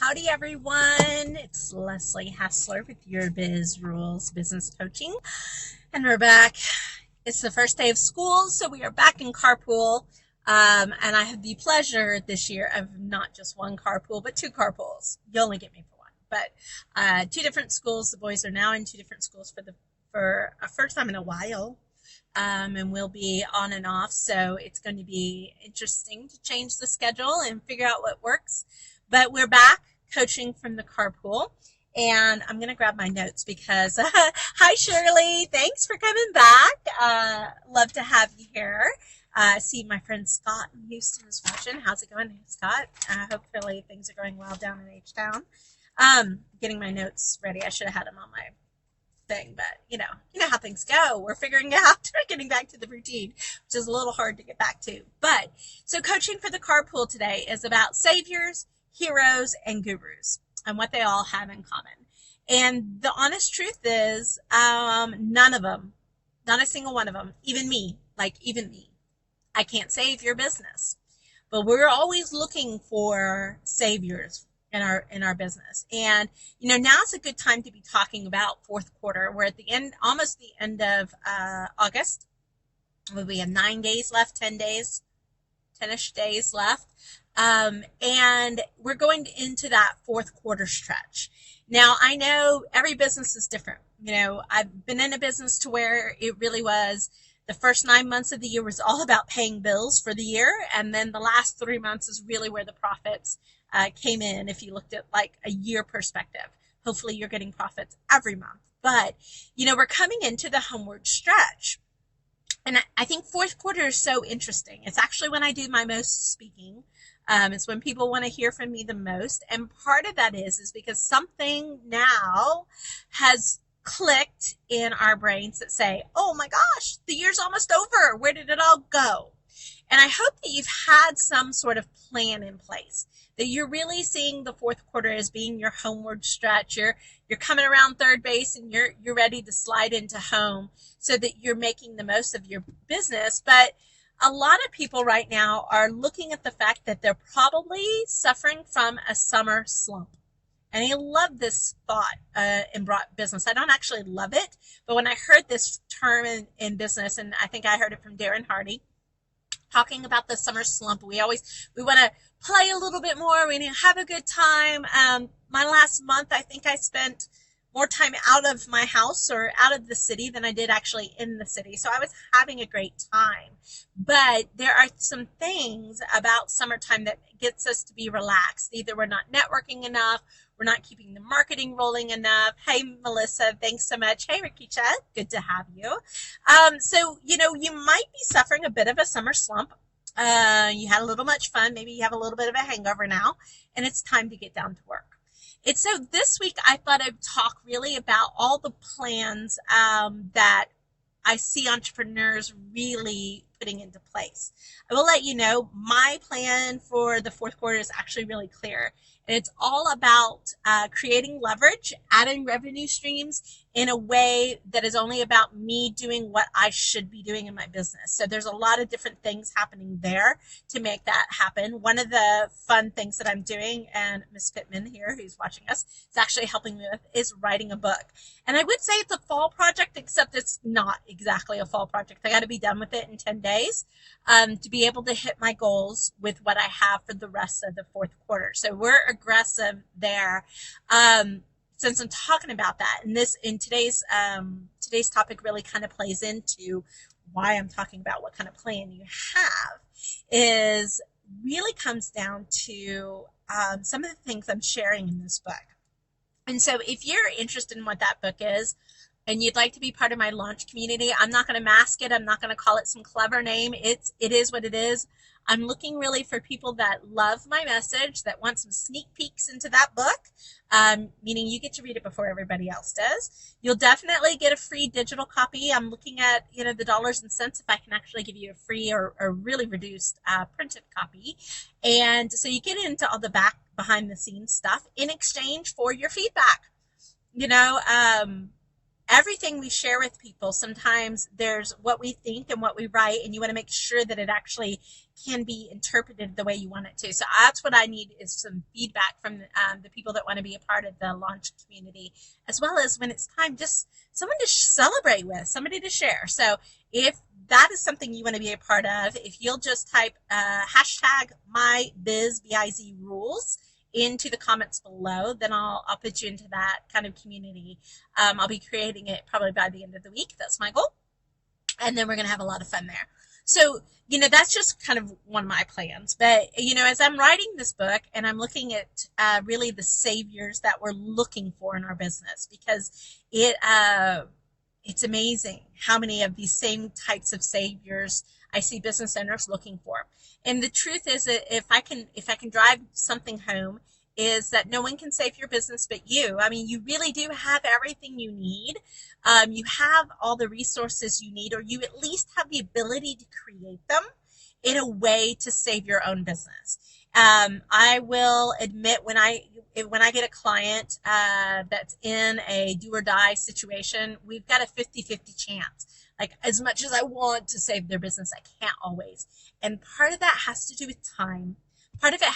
Howdy, everyone. It's Leslie Hassler with Your Biz Rules Business Coaching, and we're back. It's the first day of school, so we are back in Carpool. And I have the pleasure this year of not just one carpool, but two carpools. You only get me for one, but two different schools. The boys are now in two different schools for a first time in a while. And we'll be on and off, so it's going to be interesting to change the schedule and figure out what works. But we're back coaching from the carpool, and I'm going to grab my notes because hi Shirley, thanks for coming back. Love to have you here. See my friend Scott in Houston is watching. How's it going, Scott? Hopefully things are going well down in H-Town. Getting my notes ready. I should have had them on my thing, but you know how things go. We're figuring out, we're getting back to the routine, which is a little hard to get back to. But so coaching for the carpool today is about saviors, heroes, and gurus, and what they all have in common. And the honest truth is, none of them, not a single one of them, even me, I can't save your business, but we're always looking for saviors in our business. And now's a good time to be talking about fourth quarter. We're at the end, almost the end of August. We have 9 days left, 10-ish days left. And we're going into that fourth quarter stretch. Now, I know every business is different. I've been in a business to where it really was the first 9 months of the year was all about paying bills for the year. And then the last 3 months is really where the profits came in. If you looked at like a year perspective, hopefully you're getting profits every month. But, we're coming into the homeward stretch. And I think fourth quarter is so interesting. It's actually when I do my most speaking. It's when people want to hear from me the most. And part of that is because something now has clicked in our brains that say, oh my gosh, the year's almost over. Where did it all go? And I hope that you've had some sort of plan in place, that you're really seeing the fourth quarter as being your homeward stretch. You're coming around third base and you're ready to slide into home so that you're making the most of your business. But a lot of people right now are looking at the fact that they're probably suffering from a summer slump. And I love this thought in business. I don't actually love it, but when I heard this term in business, and I think I heard it from Darren Hardy, talking about the summer slump, we want to play a little bit more. We need to have a good time. My last month, I think I spent more time out of my house or out of the city than I did actually in the city. So I was having a great time. But there are some things about summertime that gets us to be relaxed. Either we're not networking enough, we're not keeping the marketing rolling enough. Hey, Melissa, thanks so much. Hey, Rikisha, good to have you. So, you might be suffering a bit of a summer slump. You had a little much fun. Maybe you have a little bit of a hangover now, and it's time to get down to work. So this week I thought I'd talk really about all the plans that I see entrepreneurs really putting into place. I will let you know my plan for the fourth quarter is actually really clear. And it's all about creating leverage, adding revenue streams in a way that is only about me doing what I should be doing in my business. So there's a lot of different things happening there to make that happen. One of the fun things that I'm doing, and Miss Pittman here, who's watching us, is actually helping me with, is writing a book. And I would say it's a fall project, except it's not exactly a fall project. I got to be done with it in 10 days to be able to hit my goals with what I have for the rest of the fourth quarter. So we're aggressive there. Since I'm talking about that, and today's topic really kind of plays into why I'm talking about what kind of plan you have, is really comes down to some of the things I'm sharing in this book. And so if you're interested in what that book is, and you'd like to be part of my launch community, I'm not going to mask it. I'm not going to call it some clever name. It is what it is. I'm looking really for people that love my message, that want some sneak peeks into that book, meaning you get to read it before everybody else does. You'll definitely get a free digital copy. I'm looking at, the dollars and cents if I can actually give you a free or really reduced printed copy. And so you get into all the behind the scenes stuff in exchange for your feedback. Everything we share with people, sometimes there's what we think and what we write, and you want to make sure that it actually can be interpreted the way you want it to. So that's what I need, is some feedback from the people that want to be a part of the launch community, as well as when it's time, just someone to celebrate with, somebody to share. So if that is something you want to be a part of, if you'll just type hashtag MyBiz, B-I-Z rules into the comments below, then I'll put you into that kind of community. I'll be creating it probably by the end of the week. That's my goal. And then we're going to have a lot of fun there. So, that's just kind of one of my plans. But, as I'm writing this book and I'm looking at really the saviors that we're looking for in our business, because it's amazing how many of these same types of saviors I see business owners looking for. And the truth is that if I can drive something home, is that no one can save your business but you. I mean, you really do have everything you need. You have all the resources you need, or you at least have the ability to create them in a way to save your own business. I will admit, when I get a client that's in a do or die situation, we've got a 50-50 chance. Like, as much as I want to save their business, I can't always. And part of that has to do with time. Part of it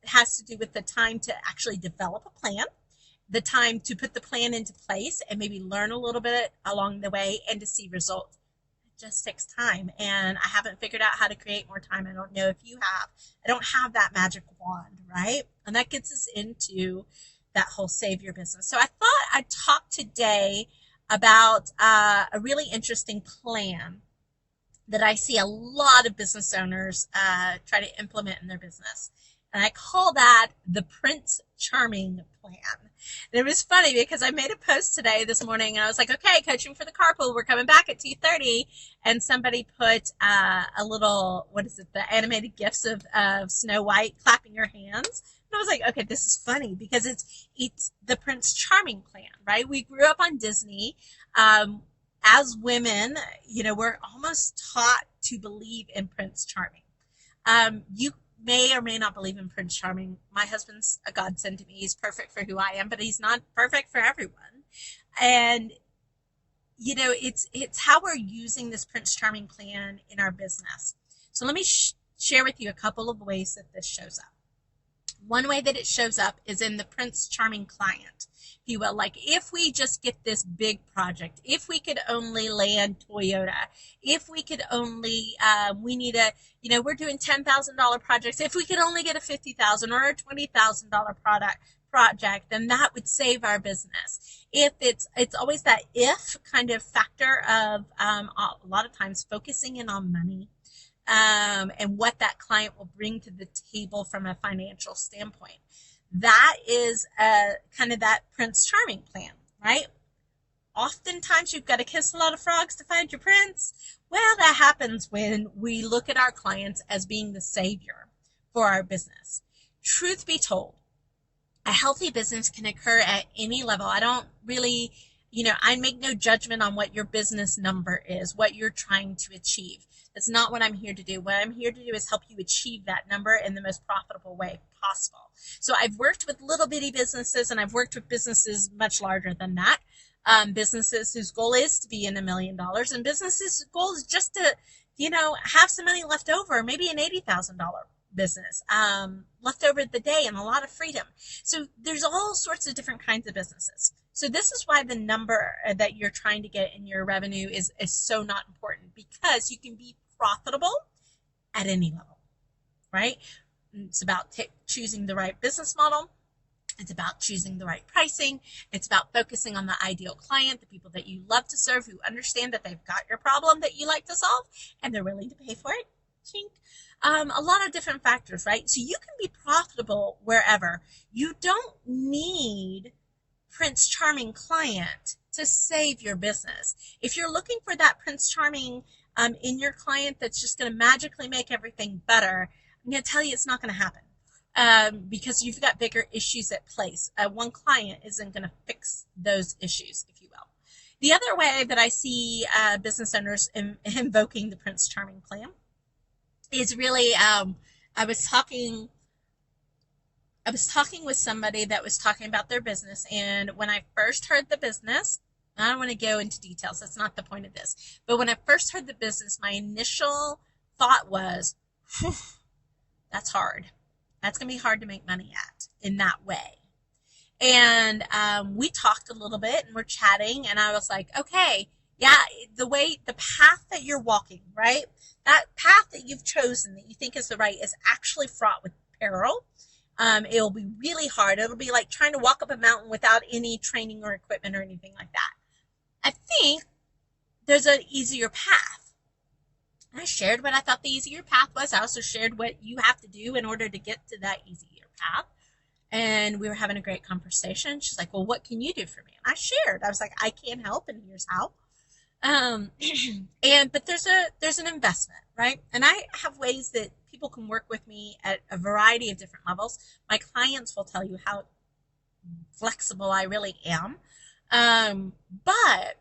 has to do with the time to actually develop a plan, the time to put the plan into place and maybe learn a little bit along the way and to see results. It just takes time. And I haven't figured out how to create more time. I don't know if you have. I don't have that magic wand, right? And that gets us into that whole save your business. So I thought I'd talk today about a really interesting plan that I see a lot of business owners try to implement in their business. And I call that the Prince Charming plan. And it was funny because I made a post this morning, and I was like, okay, coaching for the carpool, we're coming back at 2:30. And somebody put a little, the animated gifs of Snow White clapping her hands. And I was like, okay, this is funny because it's the Prince Charming plan, right? We grew up on Disney. As women, we're almost taught to believe in Prince Charming. You may or may not believe in Prince Charming. My husband's a godsend to me. He's perfect for who I am, but he's not perfect for everyone. And, it's how we're using this Prince Charming plan in our business. So let me share with you a couple of ways that this shows up. One way that it shows up is in the Prince Charming client, if you will. Like, if we just get this big project, if we could only land Toyota, if we could only, we need we're doing $10,000 projects. If we could only get a $50,000 or a $20,000 project, then that would save our business. If it's always that if kind of factor of a lot of times focusing in on money. And what that client will bring to the table from a financial standpoint. That is kind of that Prince Charming plan, right? Oftentimes you've got to kiss a lot of frogs to find your prince. Well, that happens when we look at our clients as being the savior for our business. Truth be told, a healthy business can occur at any level. I don't really, I make no judgment on what your business number is, what you're trying to achieve. That's not what I'm here to do. What I'm here to do is help you achieve that number in the most profitable way possible. So I've worked with little bitty businesses, and I've worked with businesses much larger than that. Businesses whose goal is to be in $1 million, and businesses' goal is just to, have some money left over, maybe an $80,000 business left over the day and a lot of freedom. So there's all sorts of different kinds of businesses. So this is why the number that you're trying to get in your revenue is so not important, because you can be profitable at any level, right? It's about choosing the right business model. It's about choosing the right pricing. It's about focusing on the ideal client, the people that you love to serve, who understand that they've got your problem that you like to solve, and they're willing to pay for it. Chink. A lot of different factors, right? So you can be profitable wherever. You don't need Prince Charming client to save your business. If you're looking for that Prince Charming in your client that's just going to magically make everything better, I'm going to tell you it's not going to happen because you've got bigger issues at place. One client isn't going to fix those issues, if you will. The other way that I see business owners invoking the Prince Charming plan is really, I was talking with somebody that was talking about their business, and when I first heard the business, I don't want to go into details, that's not the point of this, but when I first heard the business, my initial thought was, That's hard. That's going to be hard to make money at in that way. And we talked a little bit and we're chatting, and I was like, okay, yeah, the path that you're walking, right? That path that you've chosen that you think is the right is actually fraught with peril. It'll be really hard. It'll be like trying to walk up a mountain without any training or equipment or anything like that. I think there's an easier path. I shared what I thought the easier path was. I also shared what you have to do in order to get to that easier path. And we were having a great conversation. She's like, well, what can you do for me? And I shared. I was like, I can't help, and here's how. But there's an investment, right? And I have ways that people can work with me at a variety of different levels. My clients will tell you how flexible I really am. But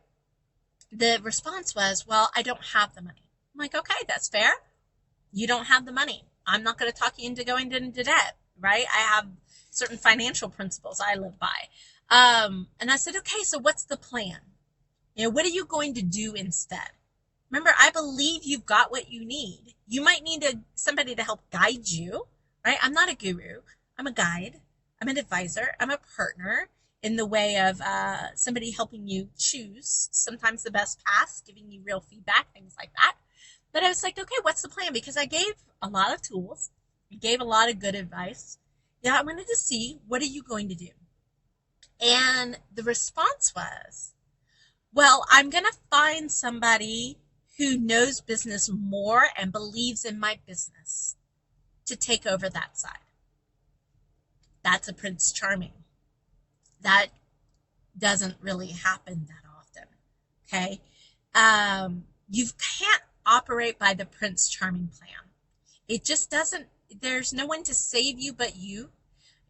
the response was, well, I don't have the money. I'm like, okay, that's fair. You don't have the money. I'm not going to talk you into going into debt, right? I have certain financial principles I live by. And I said, okay, so what's the plan? What are you going to do instead? Remember, I believe you've got what you need. You might need somebody to help guide you, right? I'm not a guru. I'm a guide. I'm an advisor. I'm a partner in the way of somebody helping you choose sometimes the best paths, giving you real feedback, things like that. But I was like, okay, what's the plan? Because I gave a lot of tools. I gave a lot of good advice. I wanted to see, what are you going to do? And the response was, well, I'm going to find somebody who knows business more and believes in my business to take over that side. That's a Prince Charming. That doesn't really happen that often. Okay. You can't operate by the Prince Charming plan. It just doesn't, there's no one to save you but you,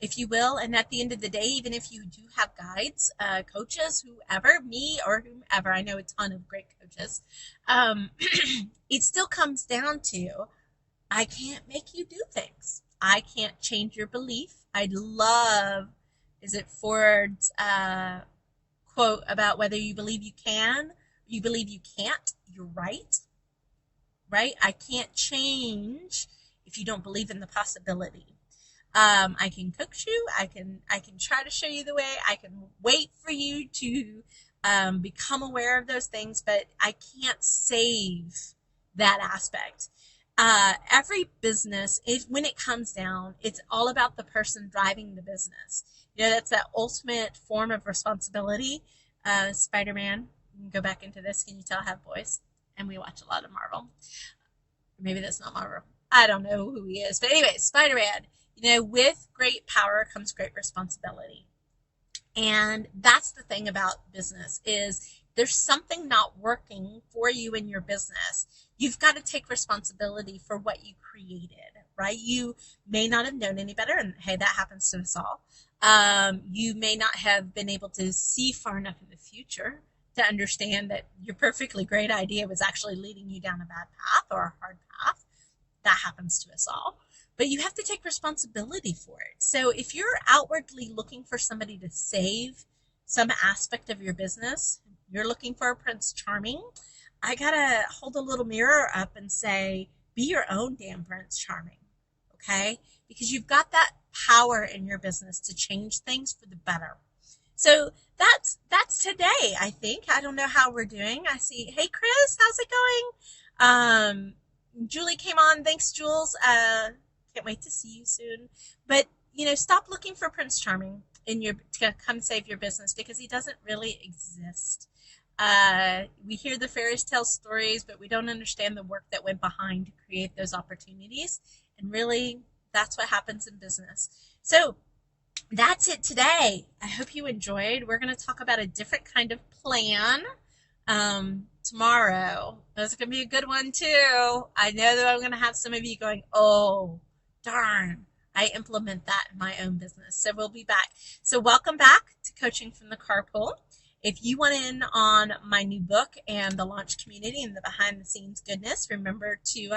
if you will. And at the end of the day, even if you do have guides, coaches, whoever, me or whomever, I know a ton of great coaches, it still comes down to, I can't make you do things. I can't change your belief. I love, is it Ford's quote about whether you believe you can, you believe you can't, you're right. Right? I can't change if you don't believe in the possibility. I can coach you. I can try to show you the way. I can wait for you to become aware of those things, but I can't save that aspect. Every business, when it comes down, it's all about the person driving the business. That's that ultimate form of responsibility. Spider-Man, go back into this. Can you tell I have voice? And we watch a lot of Marvel. Maybe that's not Marvel. I don't know who he is. But anyway, Spider-Man, with great power comes great responsibility. And that's the thing about business, is there's something not working for you in your business. You've got to take responsibility for what you created, right? You may not have known any better, and hey, that happens to us all. You may not have been able to see far enough in the future to understand that your perfectly great idea was actually leading you down a bad path or a hard path. That happens to us all. But you have to take responsibility for it. So if you're outwardly looking for somebody to save some aspect of your business, you're looking for a Prince Charming, I gotta hold a little mirror up and say, be your own damn Prince Charming, okay? Because you've got that power in your business to change things for the better. So that's today, I think. I don't know how we're doing. I see, hey, Chris, how's it going? Julie came on. Thanks, Jules. Can't wait to see you soon. But, stop looking for Prince Charming to come save your business, because he doesn't really exist. We hear the fairy tale stories, but we don't understand the work that went behind to create those opportunities. And really, that's what happens in business. So that's it today. I hope you enjoyed. We're going to talk about a different kind of plan tomorrow. That's going to be a good one too. I know that I'm going to have some of you going, oh, darn, I implement that in my own business. So we'll be back. So welcome back to Coaching from the Carpool. If you want in on my new book and the launch community and the behind the scenes goodness, remember to,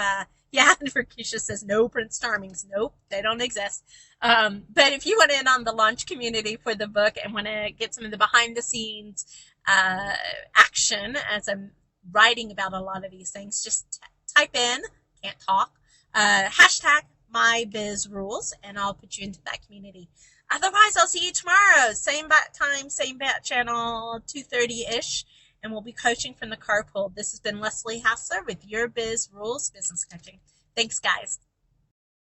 Keisha says, no Prince Charmings. Nope, they don't exist. But if you want in on the launch community for the book and want to get some of the behind the scenes action as I'm writing about a lot of these things, just type in, can't talk, Hashtag MyBizRules, and I'll put you into that community. Otherwise, I'll see you tomorrow. Same bat time, same bat channel, 2:30-ish, and we'll be coaching from the Carpool. This has been Leslie Hassler with Your Biz Rules Business Coaching. Thanks, guys.